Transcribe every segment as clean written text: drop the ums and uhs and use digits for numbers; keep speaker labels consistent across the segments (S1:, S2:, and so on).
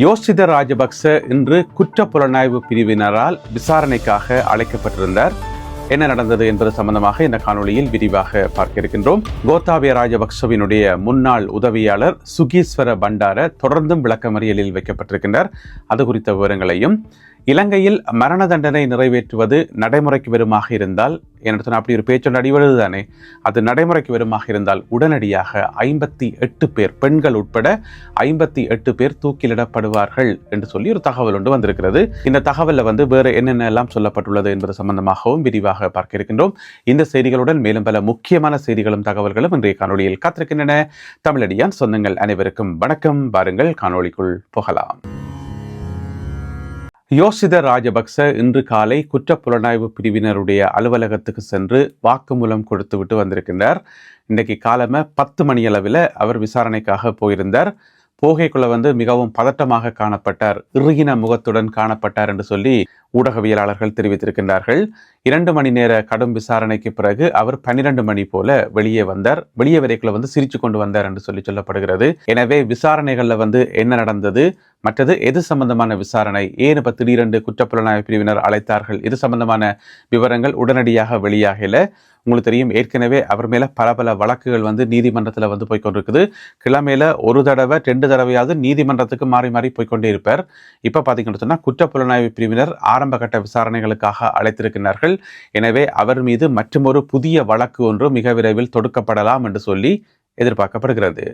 S1: யோஷித ராஜபக்ச இன்று குற்றப்புலனாய்வு பிரிவினரால் விசாரணைக்காக அழைக்கப்பட்டிருந்தார். என்ன நடந்தது என்பது சம்பந்தமாக இந்த காணொலியில் விரிவாக பார்க்க இருக்கின்றோம். கோத்தாபய ராஜபக்சவினுடைய முன்னாள் உதவியாளர் சுகீஸ்வர பண்டார தொடர்ந்தும் விளக்கமறியலில் வைக்கப்பட்டிருக்கின்றார். அது குறித்த விவரங்களையும், இலங்கையில் மரண தண்டனை நிறைவேற்றுவது நடைமுறைக்கு வருமாக இருந்தால், என்ன அப்படி ஒரு பேச்சொன்று அடிவழுது தானே, அது நடைமுறைக்கு வருமாக இருந்தால் உடனடியாக 58 பேர், பெண்கள் உட்பட 58 பேர் தூக்கிலிடப்படுவார்கள் என்று சொல்லி ஒரு தகவல் ஒன்று வந்திருக்கிறது. இந்த தகவலில் வேறு என்னென்னலாம் சொல்லப்பட்டுள்ளது என்பது சம்பந்தமாகவும் விரிவாக பார்க்க இருக்கின்றோம். இந்த செய்திகளுடன் மேலும் பல முக்கியமான செய்திகளும் தகவல்களும் இன்றைய காணொலியில் காத்திருக்கின்றன. தமிழடியான் சொந்தங்கள் அனைவருக்கும் வணக்கம். வாருங்கள் காணொலிக்குள் போகலாம். யோஷித ராஜபக்ச இன்று காலை குற்றப்புலனாய்வு பிரிவினருடைய அலுவலகத்துக்கு சென்று வாக்குமூலம் கொடுத்துவிட்டு வந்திருக்கின்றார். இன்றைக்கு காலமே 10 மணியளவில் அவர் விசாரணைக்காக போயிருந்தார். போகைக்குள்ள மிகவும் பதட்டமாக காணப்பட்டார், இறுகின முகத்துடன் காணப்பட்டார் என்று சொல்லி ஊடகவியலாளர்கள் தெரிவித்திருக்கின்றார்கள். 2 மணி நேர கடும் விசாரணைக்கு பிறகு அவர் 12 மணி போல வெளியே வந்தார். வெளியே வரைக்குள்ள சிரிச்சு கொண்டு வந்தார் என்று சொல்லப்படுகிறது. எனவே விசாரணைகள்ல என்ன நடந்தது, மற்றது எது சம்பந்தமான விசாரணை, ஏன் இப்ப திடீரென்று குற்றப்புலனாய்வு பிரிவினர் அழைத்தார்கள், இது சம்பந்தமான விவரங்கள் உடனடியாக வெளியாகல. உங்களுக்கு தெரியும், ஏற்கனவே அவர் மேல பல வழக்குகள் நீதிமன்றத்தில் போய்கொண்டிருக்குது. கிழமையில ஒரு தடவை 2 தடவையாவது நீதிமன்றத்துக்கு மாறி மாறி போய்கொண்டே இருப்பார். இப்ப பாத்தீங்கன்னு சொன்னா குற்றப்புலனாய்வு பிரிவினர் ஆரம்ப கட்ட விசாரணைகளுக்காக அழைத்திருக்கிறார்கள். எனவே அவர் மீது மற்றொரு புதிய வழக்கு ஒன்று மிக விரைவில் தொடுக்கப்படலாம் என்று சொல்லி எதிர்பார்க்கப்படுகிறது.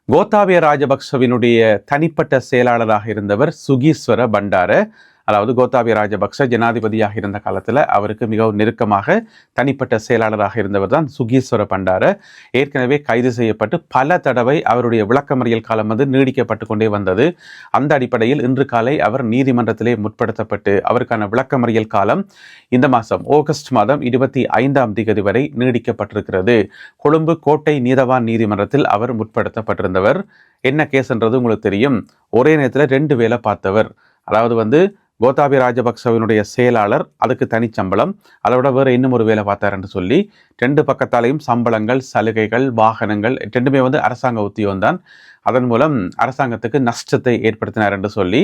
S1: கோத்தாபய ராஜபக்சவினுடைய தனிப்பட்ட செயலாளராக இருந்தவர் சுகீஸ்வர பண்டார, அதாவது கோத்தாபய ராஜபக்ச ஜனாதிபதியாக இருந்த காலத்தில் அவருக்கு மிகவும் நெருக்கமாக தனிப்பட்ட செயலாளராக இருந்தவர் தான் சுகீஸ்வர பண்டார. ஏற்கனவே கைது செய்யப்பட்டு பல தடவை அவருடைய விளக்கமறியல் காலம் நீடிக்கப்பட்டு கொண்டே வந்தது. அந்த அடிப்படையில் இன்று காலை அவர் நீதிமன்றத்திலே முற்படுத்தப்பட்டு அவருக்கான விளக்கமறியல் காலம் இந்த மாதம் ஆகஸ்ட் மாதம் 25ஆம் தேதி வரை நீடிக்கப்பட்டிருக்கிறது. கொழும்பு கோட்டை நீதவான் நீதிமன்றத்தில் அவர் முற்படுத்தப்பட்டிருந்தவர். என்ன கேஸ்ன்றது உங்களுக்கு தெரியும். ஒரே நேரத்தில் 2 வேலை பார்த்தவர், அதாவது கோத்தாபய ராஜபக்சவினுடைய செயலாளர், அதுக்கு தனிச்சம்பளம், அதோட வேறு இன்னும் ஒரு வேலை பார்த்தார் என்று சொல்லி 2 பக்கத்தாலையும் சம்பளங்கள், சலுகைகள், வாகனங்கள் 2மே அரசாங்க உத்தியோகம் தான். அதன் மூலம் அரசாங்கத்துக்கு நஷ்டத்தை ஏற்படுத்தினார் என்று சொல்லி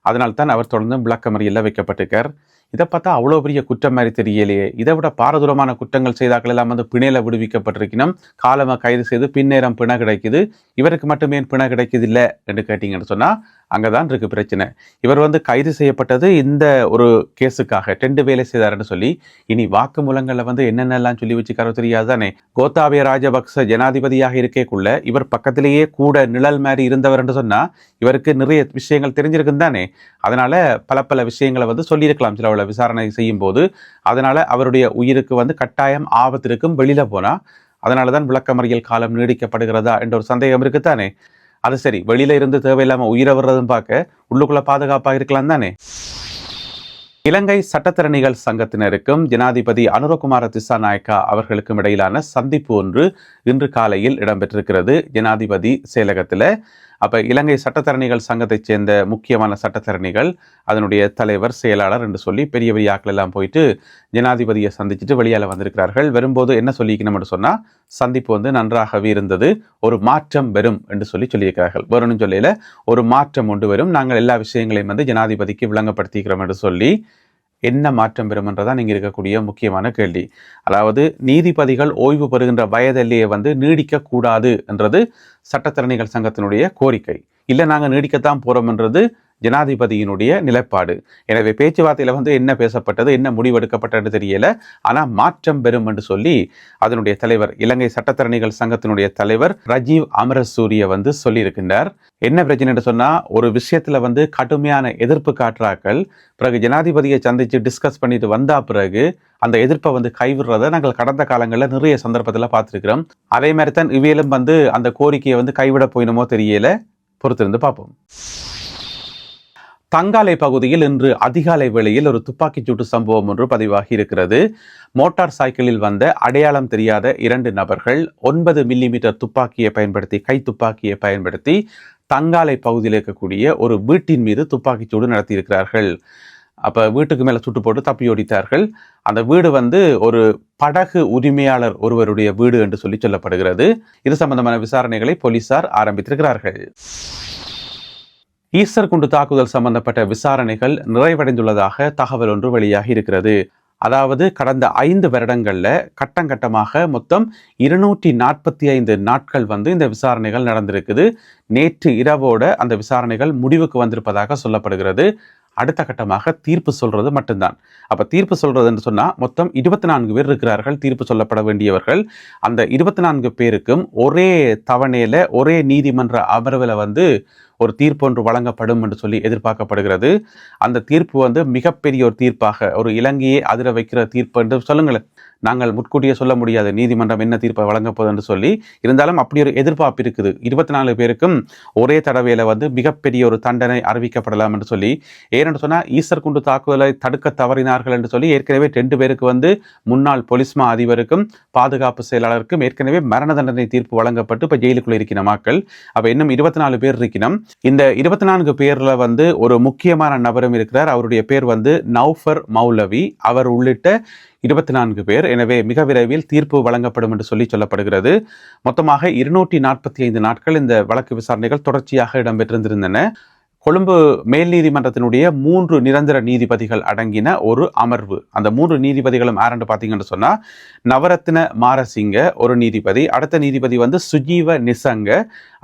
S1: அதனால்தான் அவர் தொடர்ந்து விளக்கமறியலில் வைக்கப்பட்டிருக்கார். இதை பார்த்தா அவ்வளோ பெரிய குற்றம் மாதிரி தெரியலையே, இதை விட பாரதூரமான குற்றங்கள் செய்தாக்கள் எல்லாம் பிணையில விடுவிக்கப்பட்டிருக்கணும், காலமாக கைது செய்து பின்னேரம் பிணை கிடைக்குது, இவருக்கு மட்டுமே பிணை கிடைக்குது இல்லை என்று கேட்டீங்கன்னு சொன்னா அங்கதான் இருக்கு பிரச்சனை. இவர் கைது செய்யப்பட்டது இந்த ஒரு கேஸுக்காக 2 வேலை செய்தார்னு சொல்லி. இனி வாக்குமூலங்கள்ல என்னென்னலாம் சொல்லி வச்சுக்காரோ தெரியாது தானே. கோத்தாபய ராஜபக்ச ஜனாதிபதியாக இருக்கேக்குள்ள இவர் பக்கத்திலேயே கூட நிழல் மாதிரி இருந்தவர் என்று சொன்னா இவருக்கு நிறைய விஷயங்கள் தெரிஞ்சிருக்கும் தானே. அதனால பல விஷயங்களை சொல்லியிருக்கலாம் சில விசாரணை செய்யும் போது. அதனால அவருடைய உயிருக்கு கட்டாயம் ஆபத்து இருக்கும் வெளியில போனா. அதனாலதான் விளக்கமறியல் காலம் நீடிக்கப்படுகிறதா என்ற ஒரு சந்தேகம் இருக்குத்தானே. அது சரி, வெளியில இருந்து தேவையில்லாம உயிரை வர்றதும் பார்க்க உள்ளுக்குள்ள பாதுகாப்பாக இருக்கலாம் தானே. இலங்கை சட்டத்தரணிகள் சங்கத்தினருக்கும் ஜனாதிபதி அனுரகுமார திசாநாயக்கா அவர்களுக்கும் இடையிலான சந்திப்பு ஒன்று இன்று காலையில் இடம்பெற்றிருக்கிறது ஜனாதிபதி செயலகத்தில். அப்ப இலங்கை சட்டத்தரணிகள் சங்கத்தைச் சேர்ந்த முக்கியமான சட்டத்தரணிகள், அதனுடைய தலைவர், செயலாளர் என்று சொல்லி பெரிய ஆட்கள் எல்லாம் போயிட்டு ஜனாதிபதியை சந்திச்சுட்டு வெளியால வந்திருக்கிறார்கள். வரும்போது என்ன சொல்லிக்கணும்னு சொன்னா, சந்திப்பு நன்றாகவே இருந்தது, ஒரு மாற்றம் வரும் என்று சொல்லியிருக்கிறார்கள். வரும்னு சொல்லையில ஒரு மாற்றம் ஒன்று வரும், நாங்கள் எல்லா விஷயங்களையும் ஜனாதிபதிக்கு விளங்கப்படுத்திக்கிறோம் என்று சொல்லி. என்ன மாற்றம் பெறும் என்றதான் இங்க இருக்கக்கூடிய முக்கியமான கேள்வி. அதாவது நீதிபதிகள் ஓய்வு பெறுகின்ற வயதிலேயே நீடிக்க கூடாது என்றது சட்டத்தரணிகள் சங்கத்தினுடைய கோரிக்கை. இல்லை, நாங்கள் நீடிக்கத்தான் போறோம் என்றது ஜனாதிபதியினுடைய நிலைப்பாடு. எனவே பேச்சுவார்த்தையில என்ன பேசப்பட்டது, என்ன முடிவெடுக்கப்பட்டது தெரியல. ஆனா மாற்றம் பெறும் என்று சொல்லி அதனுடைய தலைவர், இலங்கை சட்டத்தரணிகள் சங்கத்தினுடைய தலைவர் ரஜீவ் அமரசூரிய சொல்லியிருக்கின்றார். என்ன பிரச்சனை என்று சொன்னா, ஒரு விஷயத்துல கடுமையான எதிர்ப்பு காட்டுறாக்கள் பிறகு ஜனாதிபதியை சந்திச்சு டிஸ்கஸ் பண்ணிட்டு வந்தா பிறகு அந்த எதிர்ப்பை கைவிடுறதை நாங்கள் கடந்த காலங்களில் நிறைய சந்தர்ப்பத்தில் பார்த்துருக்கிறோம். அதே மாதிரி தான் இவையிலும் அந்த கோரிக்கையை கைவிட போயினமோ தெரியல. பொறுத்திருந்து பார்ப்போம். தங்காலை பகுதியில் இன்று அதிகாலை வேளையில் ஒரு துப்பாக்கிச்சூட்டு சம்பவம் ஒன்று பதிவாகி இருக்கிறது. மோட்டார் சைக்கிளில் வந்த அடையாளம் தெரியாத 2 நபர்கள் 9 மில்லிமீட்டர் துப்பாக்கியை பயன்படுத்தி, கை துப்பாக்கியை பயன்படுத்தி தங்காலை பகுதியில் இருக்கக்கூடிய ஒரு வீட்டின் மீது துப்பாக்கிச்சூடு நடத்தி இருக்கிறார்கள். அப்ப வீட்டுக்கு மேல சுட்டு போட்டு தப்பி ஓடித்தார்கள். அந்த வீடு ஒரு படகு உரிமையாளர் ஒருவருடைய வீடு என்று சொல்லப்படுகிறது. இது சம்பந்தமான விசாரணைகளை போலீசார் ஆரம்பித்திருக்கிறார்கள். ஈஸ்டர் குண்டு தாக்குதல் சம்பந்தப்பட்ட விசாரணைகள் நிறைவடைந்துள்ளதாக தகவல் ஒன்று வெளியாகி இருக்கிறது. அதாவது கடந்த 5 வருடங்கள்ல கட்டங்கட்டமாக மொத்தம் 245 நாட்கள் இந்த விசாரணைகள் நடந்திருக்குது. நேற்று இரவோட அந்த விசாரணைகள் முடிவுக்கு வந்திருப்பதாக சொல்லப்படுகிறது. அடுத்த கட்டமாக தீர்ப்பு சொல்றது மட்டும்தான். அப்ப தீர்ப்பு சொல்றதுன்னு சொன்னா மொத்தம் 24 பேர் இருக்கிறார்கள் தீர்ப்பு சொல்லப்பட வேண்டியவர்கள். அந்த 24 பேருக்கும் ஒரே தவணையில ஒரே நீதிமன்ற அமர்வில் ஒரு தீர்ப்பு ஒன்று வழங்கப்படும் என்று சொல்லி எதிர்பார்க்கப்படுகிறது. அந்த தீர்ப்பு மிகப்பெரிய ஒரு தீர்ப்பாக, ஒரு இலங்கையை அதிர வைக்கிற தீர்ப்பு என்று சொல்லுங்களேன். நாங்கள் முன்கூட்டியே சொல்ல முடியாது நீதிமன்றம் என்ன தீர்ப்பை வழங்க போகுது என்று சொல்லி. இருந்தாலும் அப்படி ஒரு எதிர்பார்ப்பு இருக்குது. 24 பேருக்கும் ஒரே தடவையில மிகப்பெரிய ஒரு தண்டனை அறிவிக்கப்படலாம் என்று சொல்லி. ஏனென்று சொன்னா ஈஸ்டர் குண்டு தாக்குதலை தடுக்க தவறினார்கள் என்று சொல்லி ஏற்கனவே 2 பேருக்கு முன்னாள் பொலிஸ்மா அதிபருக்கும் பாதுகாப்பு செயலாளருக்கும் ஏற்கனவே மரண தண்டனை தீர்ப்பு வழங்கப்பட்டு இப்ப ஜெயிலுக்குள்ள இருக்கிற மக்கள். அப்ப இன்னும் 24 பேர் இருக்கணும். இந்த 24 பேர்ல ஒரு முக்கியமான நபரும் இருக்கிறார். அவருடைய பேர் நௌஃபர் மௌலவி. அவர் உள்ளிட்ட 24 பேர். எனவே மிக விரைவில் தீர்ப்பு வழங்கப்படும் என்று சொல்லப்படுகிறது. மொத்தமாக 245 நாட்கள் இந்த வழக்கு விசாரணைகள் தொடர்ச்சியாக இடம்பெற்றிருந்தன. கொழும்பு மேல் நீதிமன்றத்தினுடைய 3 நிரந்தர நீதிபதிகள் அடங்கின ஒரு அமர்வு. அந்த 3 நீதிபதிகளும் யாருன்னு பார்த்தீங்கன்னு சொன்னா நவரத்ன மாரசிங்க ஒரு நீதிபதி, அடுத்த நீதிபதி சுஜீவ நிசங்க,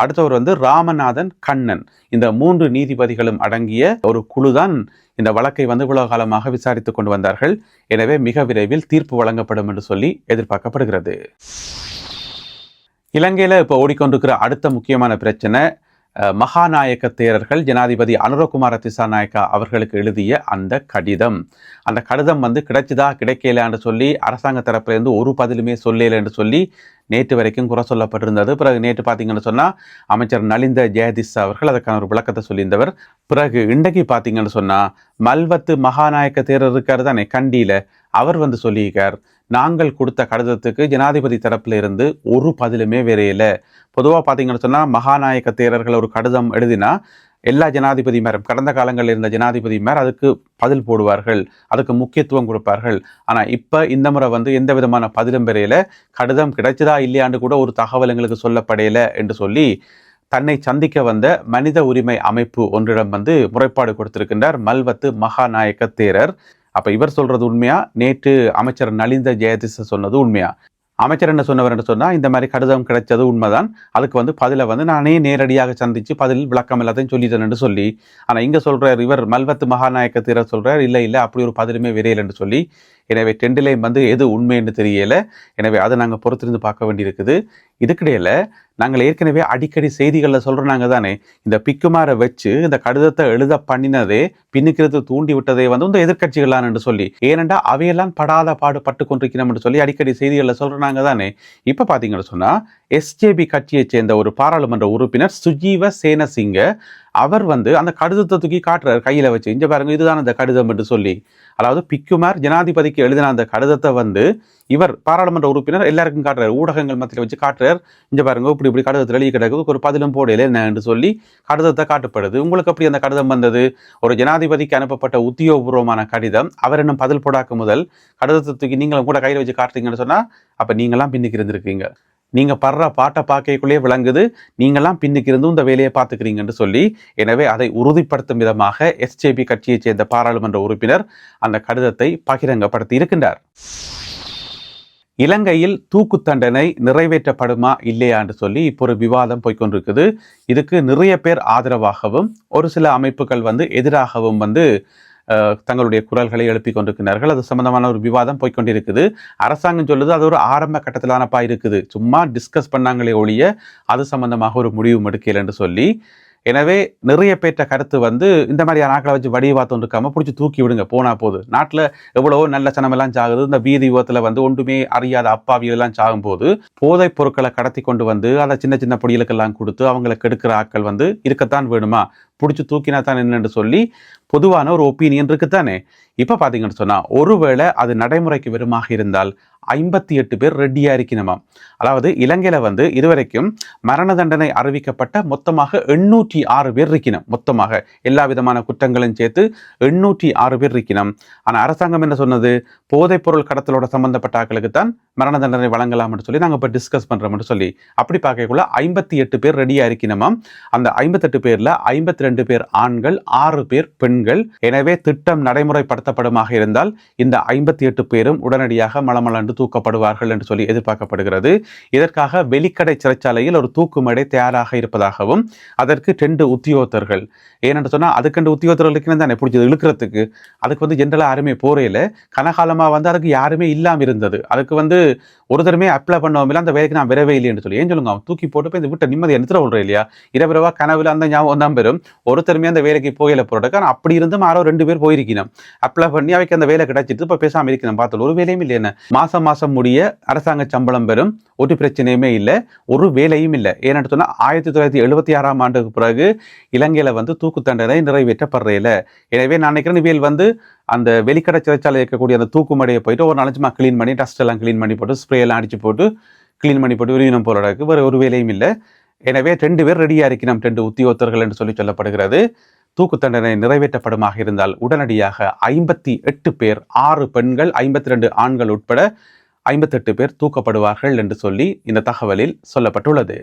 S1: அடுத்தவர் ராமநாதன் கண்ணன். இந்த 3 நீதிபதிகளும் அடங்கிய ஒரு குழுதான் இந்த வழக்கை இவ்வளவு காலமாக விசாரித்துக் கொண்டு வந்தார்கள். எனவே மிக விரைவில் தீர்ப்பு வழங்கப்படும் என்று சொல்லி எதிர்பார்க்கப்படுகிறது. இலங்கையில இப்ப ஓடிக்கொண்டிருக்கிற அடுத்த முக்கியமான பிரச்சனை மகாநாயக்க தேரர்கள் ஜனாதிபதி அனுரகுமார திசாநாயக்கா அவர்களுக்கு எழுதிய அந்த கடிதம். அந்த கடிதம் கிடைச்சதா கிடைக்கலான்னு சொல்லி அரசாங்க தரப்பிலிருந்து ஒரு பதிலுமே சொல்லல என்று சொல்லி நேற்று வரைக்கும் குறை சொல்லப்பட்டிருந்தது. பிறகு நேற்று பார்த்தீங்கன்னு சொன்னா அமைச்சர் நலிந்த ஜெயதிஸ் அவர்கள் அதற்கான ஒரு விளக்கத்தை சொல்லியிருந்தவர். பிறகு இன்றைக்கு பார்த்தீங்கன்னு சொன்னா மல்வத்து மகாநாயக்க தேரர் இருக்காரு தானே கண்டியில, அவர் சொல்லியிருக்கார் நாங்கள் கொடுத்த கடிதத்துக்கு ஜனாதிபதி தரப்புல இருந்து ஒரு பதிலுமே வேறையில. பொதுவாக பார்த்தீங்கன்னு சொன்னா மகாநாயக்க தேரர்கள் ஒரு கடிதம் எழுதினா எல்லா ஜனாதிபதிமாரும் கடந்த காலங்களில் இருந்த ஜனாதிபதிமார் அதுக்கு பதில் போடுவார்கள், அதுக்கு முக்கியத்துவம் கொடுப்பார்கள். ஆனா இப்ப இந்த முறை எந்த விதமான பதிலும் பெறையில, கடிதம் கிடைச்சதா இல்லையான்னு கூட ஒரு தகவல் எங்களுக்கு சொல்லப்படையல என்று சொல்லி தன்னை சந்திக்க வந்த மனித உரிமை அமைப்பு ஒன்றிடம் முறைப்பாடு கொடுத்திருக்கின்றார் மல்வத்து மகாநாயக்க தேரர். அப்ப இவர் சொல்றது உண்மையா, நேற்று அமைச்சர் நலிந்த ஜெயதிச சொன்னது உண்மையா? அமைச்சர் என்ன சொன்னவர் என்று சொன்னா இந்த மாதிரி கடிதம் கிடைச்சது உண்மைதான், அதுக்கு பதில நானே நேரடியாக சந்திச்சு பதில் விளக்கம் எல்லாத்தையும் சொல்லிட்டேன் என்று சொல்லி. ஆனா இங்க சொல்றார் இவர் மல்வத்து மகாநாயக்க தேரர் சொல்றார் இல்ல அப்படி ஒரு பதிலுமே விரையல் என்று சொல்லி. எனவே டெண்டிலையும் எது உண்மை என்று தெரியல. எனவே அதை நாங்க பொறுத்திருந்து பார்க்க வேண்டியிருக்குது. இதுக்கிடையில நாங்கள் ஏற்கனவே அடிக்கடி செய்திகளில் சொல்றாங்க தானே, இந்த பிக்குமாரை வச்சு இந்த கடிதத்தை எழுத பண்ணினதே பின்னுக்கிறது தூண்டி விட்டதே இந்த எதிர்கட்சிகளான் என்று சொல்லி. ஏனென்றா அவையெல்லாம் படாத பாடுபட்டு கொண்டிருக்கிறோம் என்று சொல்லி அடிக்கடி செய்திகளில் சொல்றாங்க தானே. இப்ப பாத்தீங்கன்னு சொன்னா எஸ்ஜேபி கட்சியை சேர்ந்த ஒரு பாராளுமன்ற உறுப்பினர் சுஜீவ சேனசிங்க அவர் அந்த கடிதத்தை தூக்கி காட்டுறாரு கையில வச்சு, இங்க பாருங்க இதுதான் அந்த கடிதம் என்று சொல்லி. அதாவது பிக்குமார் ஜனாதிபதிக்கு எழுதின அந்த கடிதத்தை இவர் பாராளுமன்ற உறுப்பினர் எல்லாருக்கும் காட்டுறாரு, ஊடகங்கள் மத்தியில் வச்சு காட்டுறாரு. இங்க பாருங்க இப்படி கடிதத்தில் எழுதி கிடக்குது, ஒரு பதிலும் போடையில என்ன என்று சொல்லி கடிதத்தை காட்டப்படுது. உங்களுக்கு அப்படி அந்த கடிதம் வந்தது? ஒரு ஜனாதிபதிக்கு அனுப்பப்பட்ட உத்தியோகபூர்வமான கடிதம், அவர் இன்னும் பதில் போடாக்க முதல் கடிதத்தை தூக்கி நீங்களும் கூட கையில வச்சு காட்டுறீங்கன்னு சொன்னா அப்ப நீங்களாம் பின்னுக்கு இருந்திருக்கீங்க. நீங்க படுற பாட்டை பார்க்கக்குள்ளே விளங்குது நீங்களாம் பின்னுக்கு இருந்தும் இந்த வேலையை பார்த்துக்கிறீங்கன்னு சொல்லி. எனவே அதை உறுதிப்படுத்தும் விதமாக எஸ்ஜேபி கட்சியை சேர்ந்த பாராளுமன்ற உறுப்பினர் அந்த கடிதத்தை பகிரங்கப்படுத்தி இருக்கின்றார். இலங்கையில் தூக்கு தண்டனை நிறைவேற்றப்படுமா இல்லையா என்று சொல்லி இப்போ ஒரு விவாதம் போய்கொண்டிருக்குது. இதுக்கு நிறைய பேர் ஆதரவாகவும் ஒரு சில அமைப்புகள் எதிராகவும் தங்களுடைய குரல்களை எழுப்பிக் கொண்டிருக்கிறார்கள். அது சம்பந்தமான ஒரு விவாதம் போய்கொண்டிருக்குது. அரசாங்கம் சொல்லுது அது ஒரு ஆரம்ப கட்டத்திலானப்பா இருக்குது, சும்மா டிஸ்கஸ் பண்ணாங்களே ஒழிய அது சம்பந்தமாக ஒரு முடிவு எடுக்கல என்று சொல்லி. எனவே நிறைய பேற்ற கருத்து இந்த மாதிரியான ஆக்களை வச்சு வடிவாத்தம் இருக்காம பிடிச்சி தூக்கி விடுங்க போனா போது. நாட்டில் எவ்வளவோ நல்ல சனமெல்லாம் சாகுது, இந்த வீதி விபத்தில் ஒன்றுமே அறியாத அப்பாவியெல்லாம் சாகும் போது போதைப் பொருட்களை கடத்தி கொண்டு அதை சின்ன சின்ன பொடிகளுக்கெல்லாம் கொடுத்து அவங்களுக்கு எடுக்கிற ஆக்கள் இருக்கத்தான் வேணுமா, பிடிச்சி தூக்கினா தான் என்னன்னு சொல்லி பொதுவான ஒரு ஒப்பீனியன் இருக்குத்தானே. இப்ப பாத்தீங்கன்னு சொன்னா ஒருவேளை அது நடைமுறைக்கு வருமாக இருந்தால் 58 பேர் ரெடியா இருக்கணுமாம். அதாவது இலங்கையில இதுவரைக்கும் மரண தண்டனை அறிவிக்கப்பட்ட மொத்தமாக 806 பேர் இருக்கணும். மொத்தமாக எல்லா விதமான குற்றங்களையும் சேர்த்து 806 பேர் இருக்கணும். ஆனா அரசாங்கம் என்ன சொன்னது, போதைப் பொருள் கடத்தலோட சம்பந்தப்பட்ட ஆட்களுக்கு தான் மரண தண்டனை வழங்கலாம்னு சொல்லி நாங்க இப்ப டிஸ்கஸ் பண்றோம்னு சொல்லி. அப்படி பார்க்கக்குள்ள 58 பேர் ரெடியா இருக்கணுமாம். அந்த 58 பேர்ல 52 52 பேர் ஆண்கள், 6 பேர் பெண்கள். எனவே திட்டம் நடைமுறைப்படுத்தப்படுமாக இருந்தால் இந்த 58 பேரும் உடனடியாக மளமளன்று தூக்கப்படுவார்கள் என்று சொல்லி எதிர்பார்க்கப்படுகிறது. இதற்காக வெலிக்கடை சிறைச்சாலையில் ஒரு தூக்குமடை தயாராக இருப்பதாகவும், அதற்கு 2 உத்தியோகத்தர்கள், ஏனென்று சொன்னால் அதுக்கு உத்தியோகத்தர்களுக்கு தானே பிடிச்சது இழுக்கிறதுக்கு, அதுக்கு ஜென்ரலா யாருமே போறையில, கனகாலமா அதுக்கு யாருமே இல்லாம இருந்தது. அதுக்கு ஒருத்தருமே அப்ளை பண்ணவும் இல்லை, அந்த வேலைக்கு நான் வரவே இல்லைன்னு சொல்லி. ஏன் சொல்லுங்க, அவன் தூக்கி போட்டு போய் இந்த வீட்டை நிம்மதி எடுத்துட விடுறேன் இல்லையா? இரவிரவா கனவுல அந்த ஞாபகம் தான் பெறும். ஒருத்தருமே அந்த வேலைக்கு போயில போறதுக்கு. ஆனால் அப்படி இருந்தும் யாரோ 2 பேர் போயிருக்கணும், அப்ளை பண்ணி அவைக்கு அந்த வேலை கிடைச்சிட்டு இப்போ பேசாம இருக்கணும். பார்த்தோம், ஒரு வேலையும் இல்லை. என்ன மாசம் முடிய அரசாங்க சம்பளம் பெறும், ஒரு பிரச்சனையுமே இல்லை, ஒரு வேலையும் இல்லை. ஏன்னு சொன்னா 1976ஆம் ஆண்டுக்கு பிறகு இலங்கையில தூக்கு தண்டனை நிறைவேற்றப்படுறதில்ல. எனவே நான் நினைக்கிறேன் இவையில் அந்த வெளிக்கடை சிறைச்சாலை இருக்கக்கூடிய அந்த தூக்குமடையை போயிட்டு ஒரு நாலஞ்சு கிளீன் பண்ணி, டஸ்ட் எல்லாம் கிளீன் பண்ணி போட்டு, ஸ்ப்ரே எல்லாம் அடிச்சு போட்டு கிளீன் பண்ணி போட்டு உரிவினம் போறதுக்கு வேறு ஒரு வேலையும் இல்லை. எனவே 2 பேர் ரெடியா இருக்கணும், 2 உத்தியோகத்தர்கள் என்று சொல்லப்படுகிறது. தூக்கு தண்டனை நிறைவேற்றப்படுமாக இருந்தால் உடனடியாக 58 பேர், 6 பெண்கள், 52 ஆண்கள் உட்பட 58 பேர் தூக்கப்படுவார்கள் என்று சொல்லி இந்த தகவலில் சொல்லப்பட்டுள்ளது.